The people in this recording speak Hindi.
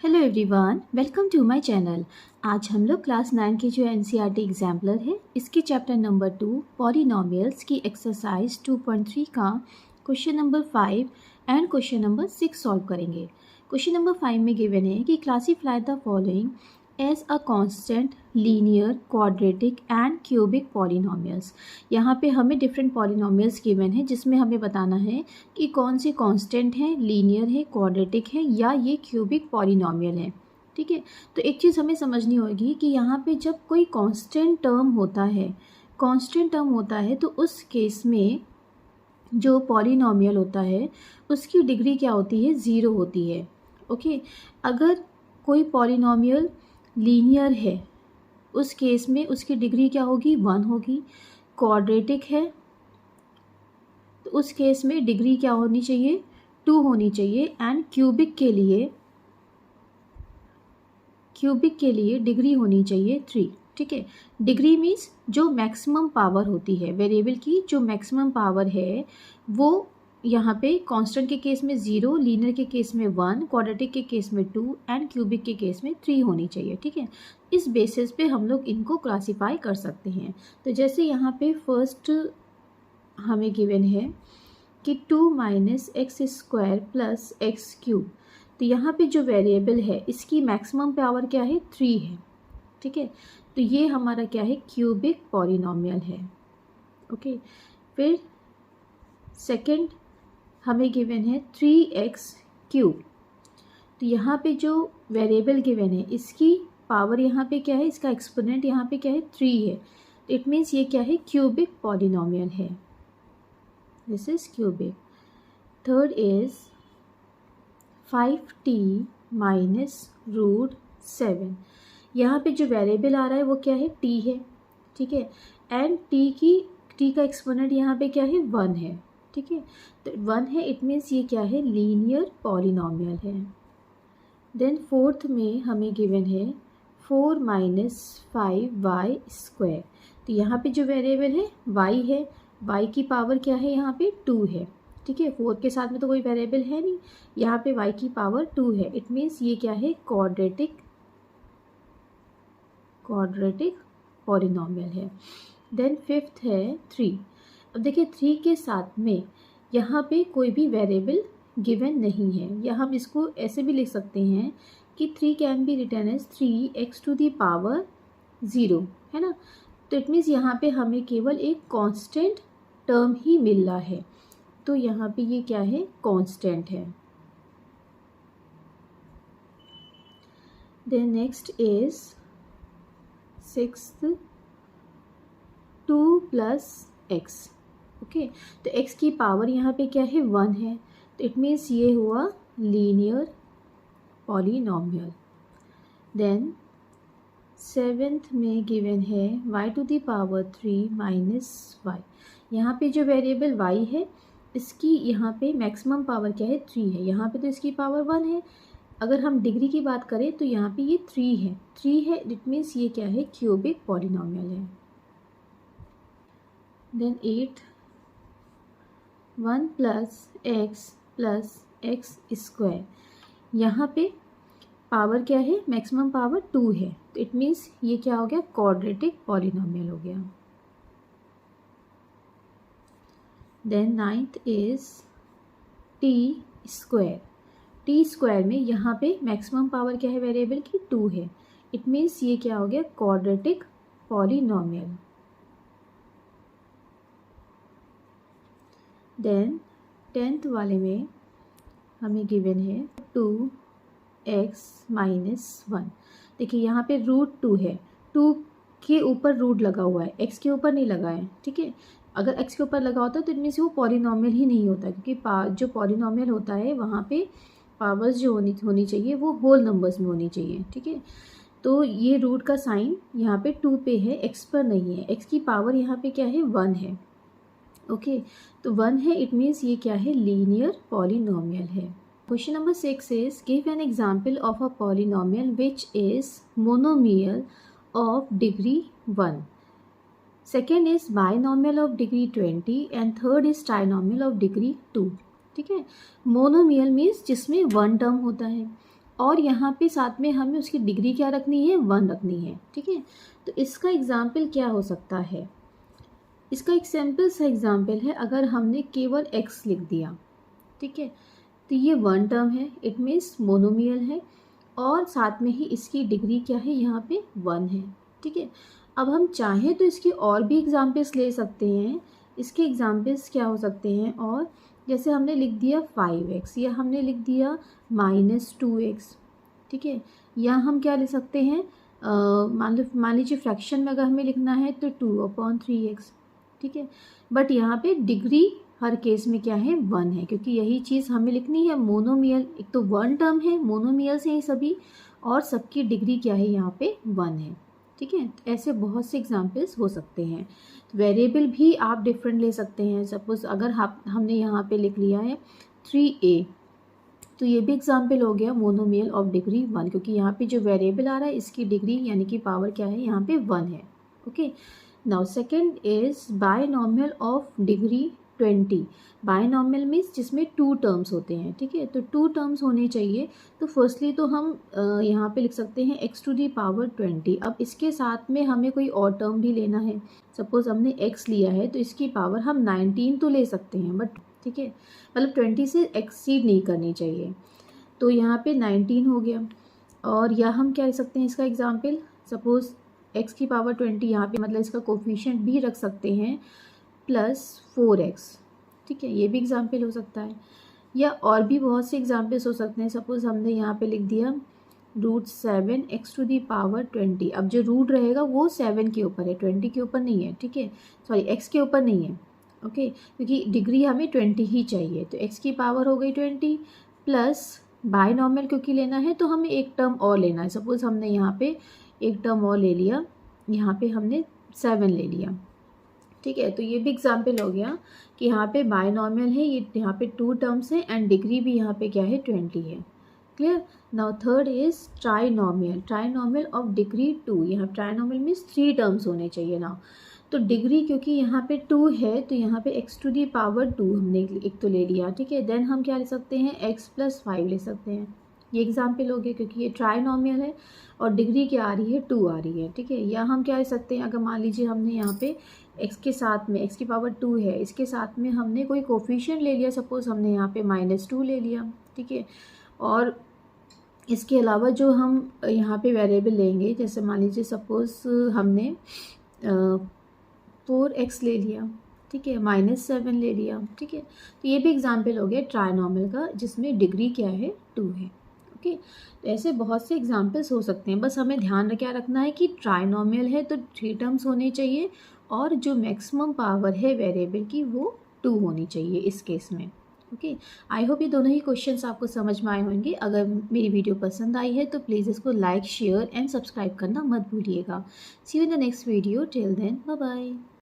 Hello everyone, welcome to my channel. आज हम लोग क्लास 9 की जो एनसीईआरटी एग्जाम्पलर है इसके चैप्टर नंबर 2 पॉलिनोमियल्स की एक्सरसाइज 2.3 का question number 5 and question number 6 solve करेंगे। क्वेश्चन नंबर 5 में गिवन है कि classify the following as a constant, linear, quadratic and cubic polynomials. यहाँ पे हमें डिफरेंट पॉलिनोमियल्स गिवन है जिसमें हमें बताना है कि कौन से कांस्टेंट हैं, लीनियर है, क्वाड्रेटिक है या ये क्यूबिक पॉलिनोमियल है। ठीक है, तो एक चीज़ हमें समझनी होगी कि यहाँ पे जब कोई कांस्टेंट टर्म होता है तो उस केस में जो पॉलिनोमियल होता है उसकी डिग्री क्या होती है, 0 होती है। ओके, अगर कोई पॉलिनोमियल लीनियर है उस केस में उसकी डिग्री क्या होगी, 1 होगी। क्वाड्रेटिक है तो उस केस में डिग्री क्या होनी चाहिए, 2 होनी चाहिए। एंड क्यूबिक के लिए डिग्री होनी चाहिए 3। ठीक है, डिग्री मीन्स जो मैक्सिमम पावर होती है वेरिएबल की, जो मैक्सिमम पावर है वो यहाँ पे कांस्टेंट के केस में 0, लीनियर के केस में 1, क्वाड्रेटिक के केस में 2 एंड क्यूबिक के केस में 3 होनी चाहिए। ठीक है, इस बेसिस पे हम लोग इनको क्लासीफाई कर सकते हैं। तो जैसे यहाँ पे फर्स्ट हमें गिवन है कि 2 minus x square plus x cube, तो यहाँ पे जो वेरिएबल है इसकी मैक्सिमम पावर क्या है, 3 है। ठीक है, तो ये हमारा क्या है, क्यूबिक पॉलिनोमियल है। ओके, फिर सेकंड हमें गिवन है 3x क्यूब, तो यहाँ पे जो वेरिएबल गिवन है इसकी पावर यहाँ पे क्या है, इसका एक्सपोनेंट यहाँ पे क्या है, 3 है। इट मीन्स ये क्या है, क्यूबिक पॉलिनोमियल है। This is cubic. Third is 5t minus root 7, यहाँ पे जो वेरिएबल आ रहा है वो क्या है, t है। ठीक है, एंड t का एक्सपोनेंट यहाँ पे क्या है, 1 है। ठीक है, तो 1 है, इट मीन्स ये क्या है, लीनियर पॉलिनोमियल है। देन फोर्थ में हमें गिवन है 4 माइनस 5y स्क्वायर, तो यहाँ पे जो वेरिएबल है y है, y की पावर क्या है, यहाँ पे 2 है। ठीक है, 4 के साथ में तो कोई वेरिएबल है नहीं, यहाँ पे y की पावर 2 है। इट मीन्स ये क्या है, क्वाड्रेटिक पॉलिनोमियल है। देन फिफ्थ है 3। अब देखिए 3 के साथ में यहाँ पे कोई भी वेरिएबल गिवन नहीं है, या हम इसको ऐसे भी लिख सकते हैं कि 3 can be written as 3x to the power 0, है ना। तो इट मीन्स यहाँ पे हमें केवल एक कांस्टेंट टर्म ही मिल रहा है, तो यहाँ पे ये क्या है, कांस्टेंट है। Then next is 6th 2 plus x। Okay, तो x की पावर यहाँ पे क्या है, 1 है, तो इट मीन्स ये हुआ लीनियर पॉलिनोमियल। देन 7th में गिवन है y to the power 3 minus y, यहाँ पे जो वेरिएबल y है इसकी यहाँ पे मैक्सिमम पावर क्या है, 3 है। यहाँ पे तो इसकी पावर 1 है, अगर हम डिग्री की बात करें तो यहाँ पे ये 3 है, इट मीन्स ये क्या है, क्यूबिक पॉलिनोमियल है। देन 8 1 प्लस एक्स स्क्वायर, यहाँ पे पावर क्या है, मैक्सिमम पावर 2 है, तो इट मीन्स ये क्या हो गया, क्वाड्रेटिक पॉलिनोमियल हो गया। Then 9th is T square में यहाँ पे मैक्सिमम पावर क्या है वेरिएबल की, 2 है, इट मीन्स ये क्या हो गया, क्वाड्रेटिक पॉलिनोमियल। देन 10th वाले में हमें गिवन है 2x माइनस 1, देखिए यहाँ पे रूट 2 है, 2 के ऊपर रूट लगा हुआ है, x के ऊपर नहीं लगा है। ठीक है, अगर x के ऊपर लगा होता तो इनमें से वो पॉलिनोमियल ही नहीं होता, क्योंकि जो पॉलिनोमियल होता है वहाँ पे पावर्स जो होनी चाहिए वो होल नंबर्स में होनी चाहिए। ठीक है, तो ये रूट का साइन यहाँ पे 2 पे है, x पर नहीं है, x की पावर यहाँ पे क्या है, 1 है। ओके, तो 1 है, इट मीन्स ये क्या है, लीनियर पॉलिनोमियल है। Question number 6 is give an example of a polynomial which is monomial of degree 1, second is binomial of degree 20 and third is trinomial of degree 2। ठीक है, मोनोमियल मीन्स जिसमें 1 टर्म होता है, और यहाँ पे साथ में हमें उसकी डिग्री क्या रखनी है, 1 रखनी है, ठीक है। तो इसका एग्जाम्पल क्या हो सकता है, इसका एक सिंपल सा एग्जाम्पल है, अगर हमने केवल x लिख दिया, ठीक है, तो ये 1 टर्म है, इट मीन्स मोनोमियल है, और साथ में ही इसकी डिग्री क्या है, यहाँ पे 1 है, ठीक है। अब हम चाहें तो इसके और भी एग्जाम्पल्स ले सकते हैं। इसके एग्जाम्पल्स क्या हो सकते हैं, और जैसे हमने लिख दिया 5x या हमने लिख दिया -2x, ठीक है। या हम क्या लिख सकते हैं, मान लीजिए फ्रैक्शन में अगर हमें लिखना है तो 2/3x, ठीक है। बट यहाँ पे डिग्री हर केस में क्या है, 1 है, क्योंकि यही चीज़ हमें लिखनी है। मोनोमियल एक तो 1 टर्म है, मोनोमियल्स हैं सभी, और सबकी डिग्री क्या है, यहाँ पे 1 है, ठीक है। तो ऐसे बहुत से एग्जाम्पल्स हो सकते हैं। वेरिएबल भी आप डिफरेंट ले सकते हैं। सपोज़ अगर हमने यहाँ पे लिख लिया है 3a, तो ये भी एग्जाम्पल हो गया मोनोमियल ऑफ डिग्री 1, क्योंकि यहाँ पे जो वेरिएबल आ रहा है इसकी डिग्री यानी कि पावर क्या है, यहाँ पे 1 है, okay. Now second is binomial of degree 20। Binomial means जिसमें 2 टर्म्स होते हैं, ठीक है। तो 2 टर्म्स होने चाहिए। तो फर्स्टली तो हम यहाँ पे लिख सकते हैं x⁻20। अब इसके साथ में हमें कोई और टर्म भी लेना है। सपोज़ हमने x लिया है तो इसकी पावर हम 19 तो ले सकते हैं, बट ठीक है, मतलब 20 से एक्सीड नहीं करनी चाहिए। तो यहाँ पे 19 हो गया। और या हम क्या लिख सकते हैं इसका एग्जाम्पल, सपोज़ x⁻20, यहाँ पे मतलब इसका कोफिशिएंट भी रख सकते हैं +4x, ठीक है, ये भी एग्जाम्पल हो सकता है। या और भी बहुत से एग्जाम्पल्स हो सकते हैं। सपोज़ हमने यहाँ पे लिख दिया √7x⁻20। अब जो रूट रहेगा वो 7 के ऊपर है, 20 के ऊपर नहीं है, ठीक है, सॉरी x के ऊपर नहीं है, ओके, क्योंकि डिग्री हमें 20 ही चाहिए। तो x की पावर हो गई 20 प्लस बायनॉमियल क्योंकि लेना है तो हमें एक टर्म और लेना है। सपोज़ हमने यहाँ पे एक टर्म और ले लिया, यहाँ पे हमने 7 ले लिया, ठीक है। तो ये भी एग्जाम्पल हो गया कि यहाँ पे बायनॉमियल है, ये यहाँ पे 2 टर्म्स हैं एंड डिग्री भी यहाँ पे क्या है, 20 है, clear. Now third is trinomial. Trinomial of degree 2। यहाँ ट्राइनॉमियल मीन्स 3 टर्म्स होने चाहिए ना। तो डिग्री क्योंकि यहाँ पे 2 है तो यहाँ पे x⁻2 हमने एक तो ले लिया, ठीक है। देन हम क्या ले सकते हैं, x+5 ले सकते हैं। ये एग्जाम्पल हो गया क्योंकि ये ट्राइनॉमियल है और डिग्री क्या आ रही है, 2 आ रही है, ठीक है। या हम क्या ले सकते हैं, अगर मान लीजिए हमने यहाँ पे x के साथ में x⁻2 है, इसके साथ में हमने कोई कोफिशिएंट ले लिया, सपोज़ हमने यहाँ पे -2 ले लिया, ठीक है। और इसके अलावा जो हम यहाँ पे वेरिएबल लेंगे, जैसे मान लीजिए सपोज़ हमने 4x ले लिया, ठीक है, -7 ले लिया, ठीक है। तो ये भी एग्जाम्पल हो गया ट्राइनॉमियल का जिसमें डिग्री क्या है, 2 है, ओके। तो ऐसे बहुत से एग्जाम्पल्स हो सकते हैं। बस हमें ध्यान क्या रखना है कि ट्राइनॉमियल है तो 3 टर्म्स होने चाहिए और जो मैक्सिमम पावर है वेरिएबल की वो 2 होनी चाहिए इस केस में, ओके। आई होप ये दोनों ही क्वेश्चंस आपको समझ में आए होंगे। अगर मेरी वीडियो पसंद आई है तो प्लीज़ इसको लाइक, शेयर एंड सब्सक्राइब करना मत भूलिएगा। See you in the next video, till then bye bye.